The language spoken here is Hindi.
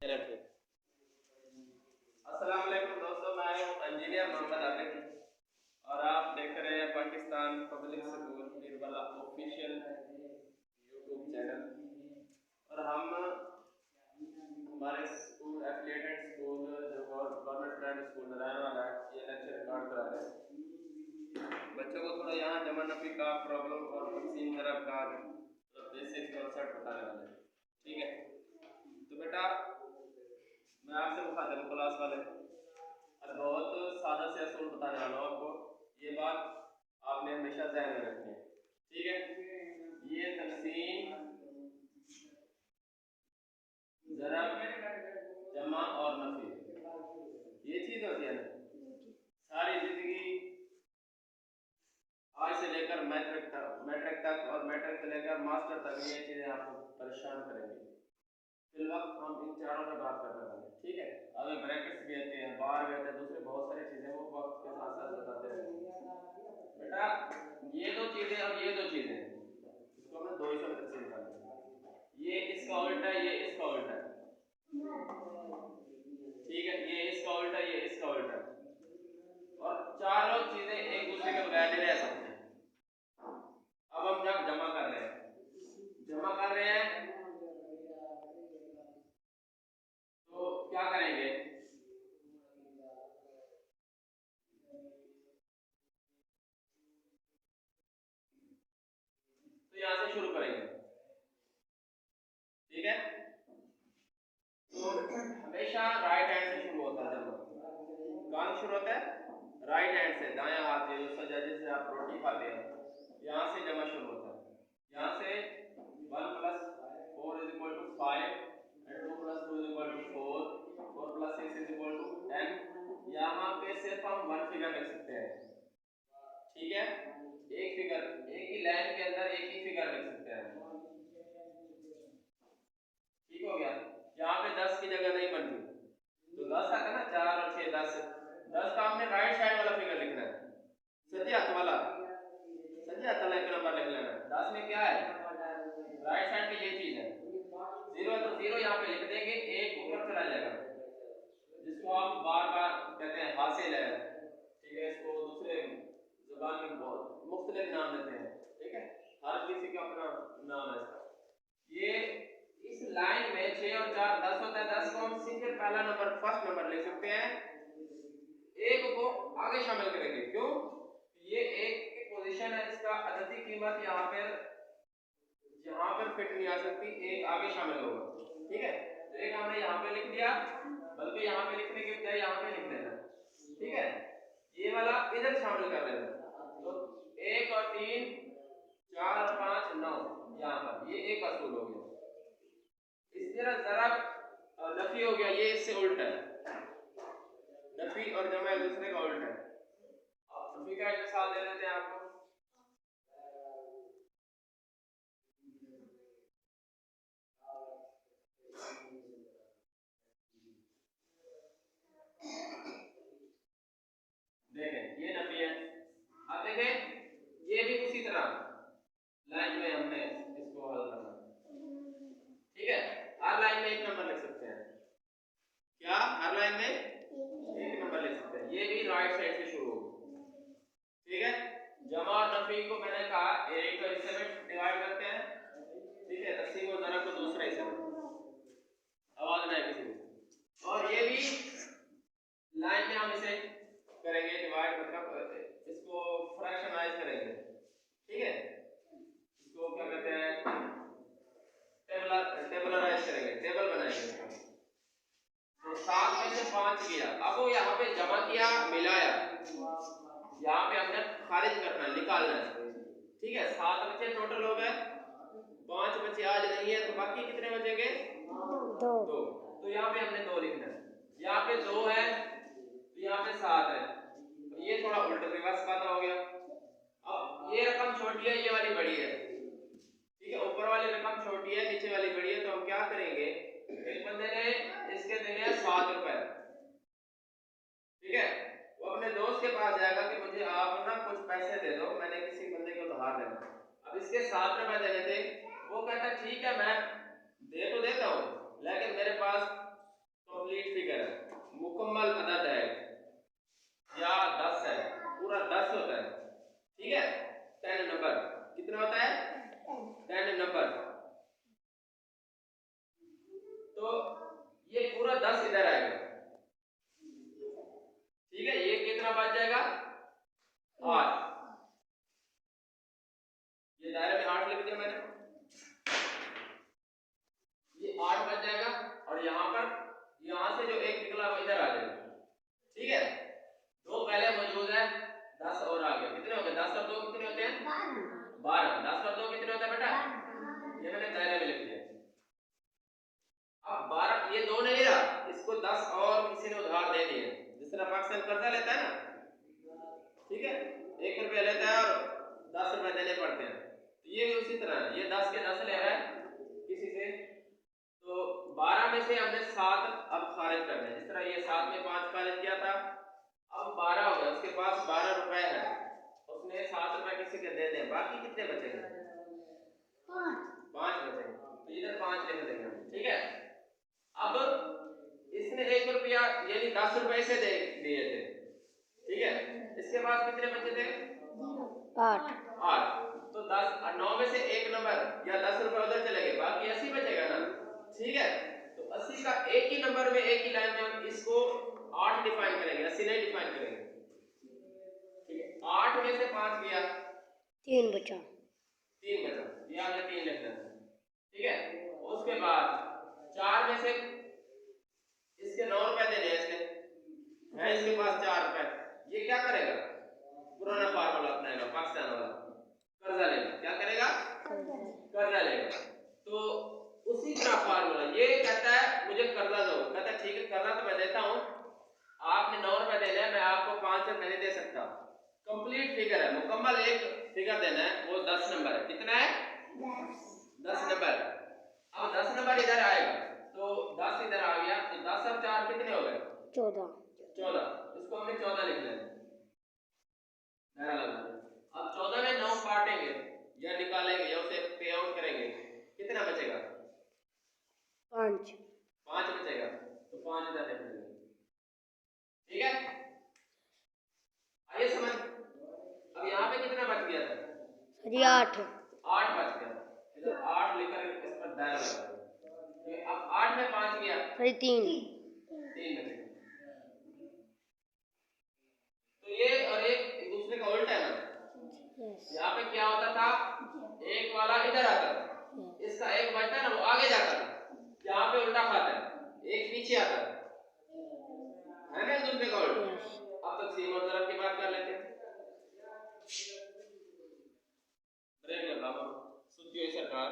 अस्सलाम वालेकुम दोस्तों, मैं हूं इंजीनियर मोहम्मद आबिद और आप देख रहे हैं Pakistan public school Birbal official YouTube channel. और हम हमारे स्कूल एफिलिएटेड स्कूल जो गवर्नमेंट प्राइवेट स्कूल नारायण वाला है, ये लेक्चर रिकॉर्ड करा रहे हैं। बच्चों को थोड़ा यहाँ जमा नफी का प्रॉब्लम और तकसीम ज़रब का बेसिक कॉन्सेप्ट बताने वाले हैं। ठीक है, तो बेटा मैं आपसे मुखातिब हूं क्लास वाले और बहुत सादा से असूल बताने वाला हूँ आपको। ये बात आपने हमेशा ध्यान में रखनी है। ठीक है, ये तकसीम ज़रब जमा और नफी ये चीज़ होती है ना, सारी ज़िंदगी आज से लेकर मैट्रिक तक और मैट्रिक से लेकर मास्टर तक ये चीज़ें आपको परेशान करेंगी। फिल वक्त हम इन चारों पे बात कर रहे हैं। ठीक है, अगर ब्रैकेट्स भी आते हैं, बार भी आते हैं, दूसरे बहुत सारी चीज़ें वो वक्त के साथ साथ बताते हैं। बेटा ये दो चीज़ें और ये दो चीज़ें इसको हमने दो हिस्सों में तकसीम कर दिया। ये इसका उल्टा है, ये इसका उल्टा है। ठीक है, ये इसका उल्टा, ये इसका उल्टा है और चारों चीज़ें एक दूसरे के बगैर नहीं रह सकती। अब हम जब जमा कर रहे हैं तो क्या करेंगे? तो यहाँ से शुरू करेंगे। ठीक है, तो हमेशा राइट हैंड से शुरू होता है जमा। कहाँ शुरू होता है? राइट हैंड से, दायां हाथ से। दोस्तों जैसे आप रोटी खाते हैं, यहाँ से जमा शुरू होता है। यहाँ से 1 + 4 = 5 and 2 + 2 = 4, 4 + 6 = 10। यहाँ पे सिर्फ हम 1 फिगर लिख सकते हैं। ठीक है, एक फिगर, एक ही लाइन के अंदर एक ही फिगर लिख सकते हैं। ठीक हो गया, यहाँ पे 10 की जगह नहीं बनती तो 10 आता है ना, 4 और 6 10। 10 का हमने राइट साइड वाला फिगर लिखना है, सही हाथ वाला, सही हाथ वाला एक नंबर लिख लेना है। 10 में क्या है? राइट साइड पे ये चीज है, 0 है तो 0 यहाँ पे लिख देंगे, 1 ऊपर चला जाएगा जिसको आप बार बार कहते हैं हासिल है। ठीक है, इसको दूसरे जुबान में बहुत मुख्तलिफ नाम देते हैं। ठीक है, हर किसी का अपना नाम है इसका। ये इस लाइन में 6 और 4 10 होता है। 10 को हम सीधे पहला नंबर, फर्स्ट नंबर ले सकते हैं, एक को आगे शामिल करेंगे। क्यों? ये एक की पोजीशन है, इसका अददी कीमत यहाँ पर फिट नहीं आ सकती, एक आगे शामिल होगा। ठीक है, तो एक हमने यहाँ पे लिख दिया, बल्कि यहाँ पे लिखने के बजाय यहाँ पे लिख देना। ठीक है, ये वाला इधर शामिल कर लेना। तो 1 और 3 4 और 5 9 यहाँ पर, ये एक असूल हो गया। इस तरह ज़रब नफी हो गया, ये इससे उल्टा है। नफी और जमा एक दूसरे का उल्टा है। नफी का एक मिसाल दे देते हैं आपको। देखें, ये नफी है। अब देखें, ये भी उसी तरह लाइन में हमने इसको हल करना है। ठीक है, हर लाइन में एक नंबर लिख सकते हैं। क्या? हर लाइन में एक नंबर लिख सकते हैं। ये भी राइट साइड से शुरू होगा। ठीक है, जमा और नफी को मैंने कहा एक हिस्से में डिवाइड करते हैं। ठीक है, तकसीम और ज़रब को दूसरे हिस्से में। आवाज ना है किसी को। और ये भी लाइन में हम इसे करेंगे डिवाइड, मतलब इसको फ्रैक्शनाइज करेंगे। ठीक है, इसको क्या कहते हैं? टेबलराइज करेंगे, टेबल बनाएंगे। तो 7 में से 5 किया, अब वो यहाँ पे जमा किया, मिलाया, यहाँ पे हमने खारिज करना है, निकालना है। ठीक है, 7 बचे टोटल हो गए, 5 बचे आज नहीं है, तो बाकी कितने बचेंगे? 2। तो यहाँ पे हमने 2 लिखना है। यहाँ पे 2 है तो यहाँ पे 7 है, तो ये थोड़ा उल्टा रिवर्स खाता हो गया। अब ये रकम छोटी है, ये वाली बड़ी है। ठीक है, ऊपर वाली रकम छोटी है, नीचे वाली बड़ी है, तो हम क्या करेंगे? एक बंदे ने इसके देने हैं 7 रुपए। ठीक है, वो अपने दोस्त के पास जाएगा कि मुझे आप ना कुछ पैसे दे दो, मैंने किसी बंदे को उधार देना। अब इसके 7 रुपए देने थे, वो कहता ठीक है मैं दे तो देता हूँ, लेकिन मेरे पास ये पूरा 10 इधर आएगा। ठीक है, ये कितना बच जाएगा 8। ये दायरे में 8 लिख दिया मैंने, ये 8 बच जाएगा। और यहाँ पर यहाँ से जो एक निकला वो इधर आ जाएगा। ठीक है, 2 पहले मौजूद है, 10 और आ गया। कितने हो गए? 10 और 2 कितने होते हैं? 12। 10 और 2 कितने होता है बेटा? ये मैंने दायरे में लिख दिया। अब 12, ये 2 नहीं रहा, इसको 10 और किसी ने उधार दे दिए। जिस तरह पाकिस्तान कर्जा लेता है ना, ठीक है, 1 रुपया लेता है और 10 रुपए देने पड़ते हैं, तो ये भी उसी तरह है। ये 10 के 10 ले रहा है किसी से, तो 12 में से हमने 7 अब खारिज करना है। जिस तरह ये 7 में 5 खारिज किया था, अब 12 हो गया, उसके पास 12 रुपए है, उसने 7 रुपए किसी के दे दें, बाकी कितने बचेंगे? 5 बचेंगे। तो इधर 5 लिख देंगे, ठीक है। अब इसने 1 रुपया यानी 10 रुपए से दे दिए थे, ठीक है, इसके पास कितने बचे थे? 8। तो 10 और 9 में से एक नंबर या 10 रुपए उधर चले गए, बाकी 80 बचेगा ना, ठीक है। तो 80 का एक ही नंबर में एक ही लाइन में हम इसको 8 डिफाइन करेंगे, 80 नहीं डिफाइन करेंगे, ठीक है। 8 में से 5 गया, 3 बचा, ये आपने 3 लिख देना, ठीक है। उसके बाद 4 में से इसके 9 रुपए देने हैं, इसने है इसके पास 4 रुपए, ये क्या करेगा? पुराना फार्मूला अपनाएगा, पाकिस्तान वाला, कर्जा लेगा। क्या करेगा? कर्जा लेगा। तो उसी तरह फार्मूला, ये कहता है मुझे कर्जा दो, कहता है ठीक है कर्जा तो मैं देता हूं, आपने 9 रुपए देने हैं, मैं आपको 5 रुपए नहीं दे सकता। कंप्लीट फिगर है, मुकम्मल एक फिगर देना है, वो 10 नंबर है। कितना है? 10 नंबर। अब 10 नंबर इधर आएगा, तो 10 इधर आ गया, तो 10 और 4 कितने हो गए? 14। इसको हमने 14 लिख लेना, दायरा लगा। अब 14 में 9 काटेंगे या निकालेंगे या उसे पे आउट करेंगे, कितना बचेगा? 5 बचेगा, तो 5 इधर लिख देंगे, ठीक है। आइए समझ, अब यहाँ पे कितना बच गया था? 8 बच गया, इधर 8 लेकर इस पर दायरा लगा देंगे। अब 8 में 5 गया, 3 बचेगा। तो ये और एक दूसरे का उल्टा है ना, यहाँ पे क्या होता था, एक वाला इधर आता था, इसका एक बचता है ना, वो आगे जाता था, यहाँ पे उल्टा खाता है, एक पीछे आता है ना, एक दूसरे का उल्टा। अब तकसीम और ज़रब की बात कर लेते हैं। ब्रेक लगा, सुनिए सरकार।